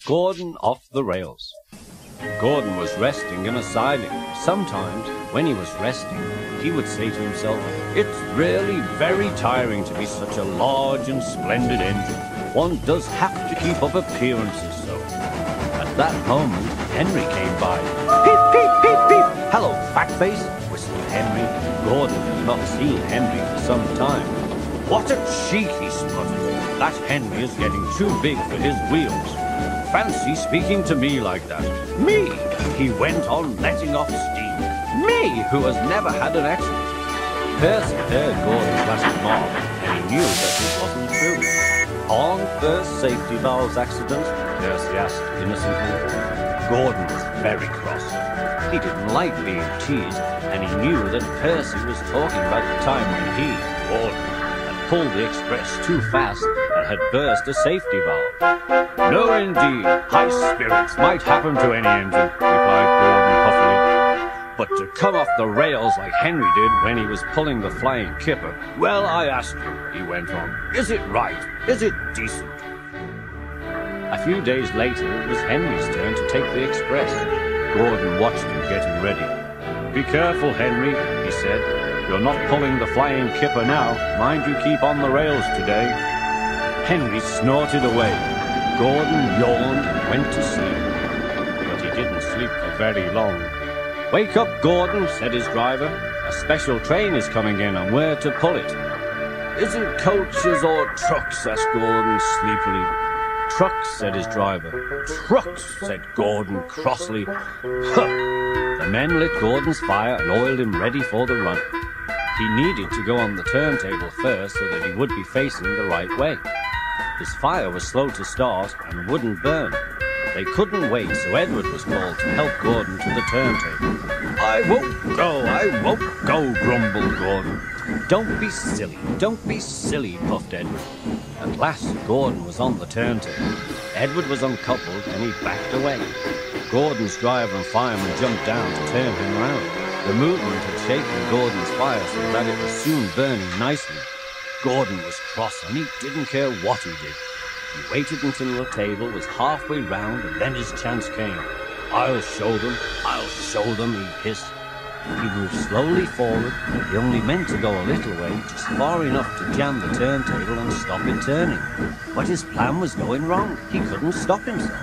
Gordon off the rails. Gordon was resting in a siding. Sometimes, when he was resting, he would say to himself, "It's really very tiring to be such a large and splendid engine. One does have to keep up appearances so." At that moment, Henry came by. "Peep, peep, peep, peep! Hello, fatface!" whistled Henry. Gordon had not seen Henry for some time. "What a cheek!" he spluttered. "That Henry is getting too big for his wheels. Fancy speaking to me like that. Me!" He went on letting off steam. "Me, who has never had an accident." Percy heard Gordon's last remark, and he knew that it wasn't true. "On first safety valves accident?" Percy asked innocently. Gordon was very cross. He didn't like being teased, and he knew that Percy was talking about the time when he, Gordon, had pulled the express too fast and had burst a safety valve. "No, indeed. High spirits might happen to any engine," replied Gordon huffily. "But to come off the rails like Henry did when he was pulling the Flying Kipper, well, I ask you," he went on, "is it right? Is it decent?" A few days later, it was Henry's turn to take the express. Gordon watched him getting ready. "Be careful, Henry," he said. "You're not pulling the Flying Kipper now. Mind you keep on the rails today." Henry snorted away. Gordon yawned and went to sleep. But he didn't sleep for very long. "Wake up, Gordon," said his driver. "A special train is coming in and we're to pull it." "Is it coaches or trucks?" asked Gordon sleepily. "Trucks," said his driver. "Trucks," said Gordon crossly. "Huh!" The men lit Gordon's fire and oiled him ready for the run. He needed to go on the turntable first so that he would be facing the right way. His fire was slow to start and wouldn't burn. They couldn't wait, so Edward was called to help Gordon to the turntable. I won't go, grumbled Gordon. Don't be silly, puffed Edward. At last, Gordon was on the turntable. Edward was uncoupled and he backed away. Gordon's driver and fireman jumped down to turn him round. The movement had shaken Gordon's fire so that it was soon burning nicely. Gordon was cross and he didn't care what he did. He waited until the table was halfway round and then his chance came. I'll show them, he hissed. He moved slowly forward. He only meant to go a little way, just far enough to jam the turntable and stop it turning. But his plan was going wrong. He couldn't stop himself.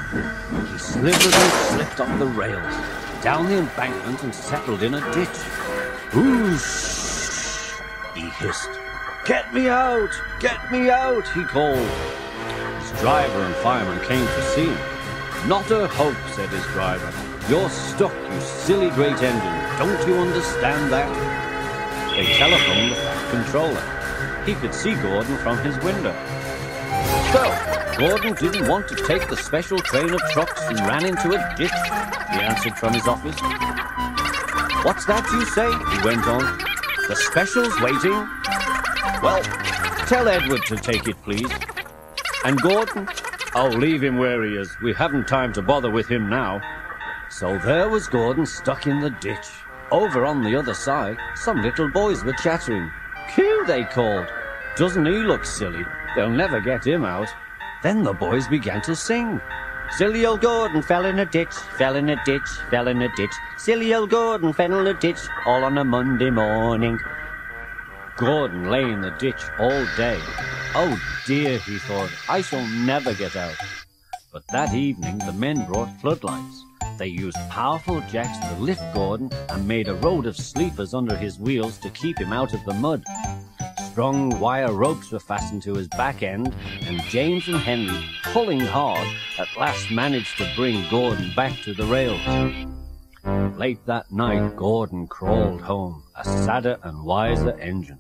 He slithered and slipped off the rails, down the embankment and settled in a ditch. Whoosh! He hissed. Get me out! Get me out! He called. His driver and fireman came to see him. Not a hope, said his driver. You're stuck, you silly great engine. Don't you understand that? They telephoned the Fat Controller. He could see Gordon from his window. So, Gordon didn't want to take the special train of trucks and ran into a ditch, he answered from his office. What's that you say? He went on. The special's waiting. Well, tell Edward to take it, please. And Gordon? Oh, leave him where he is. We haven't time to bother with him now. So there was Gordon stuck in the ditch. Over on the other side, some little boys were chattering. Q, they called. Doesn't he look silly? They'll never get him out. Then the boys began to sing. Silly old Gordon fell in a ditch, fell in a ditch, fell in a ditch. Silly old Gordon fell in a ditch, all on a Monday morning. Gordon lay in the ditch all day. Oh dear, he thought, I shall never get out. But that evening the men brought floodlights. They used powerful jacks to lift Gordon and made a road of sleepers under his wheels to keep him out of the mud. Strong wire ropes were fastened to his back end, and James and Henry, pulling hard, at last managed to bring Gordon back to the rails. Late that night, Gordon crawled home, a sadder and wiser engine.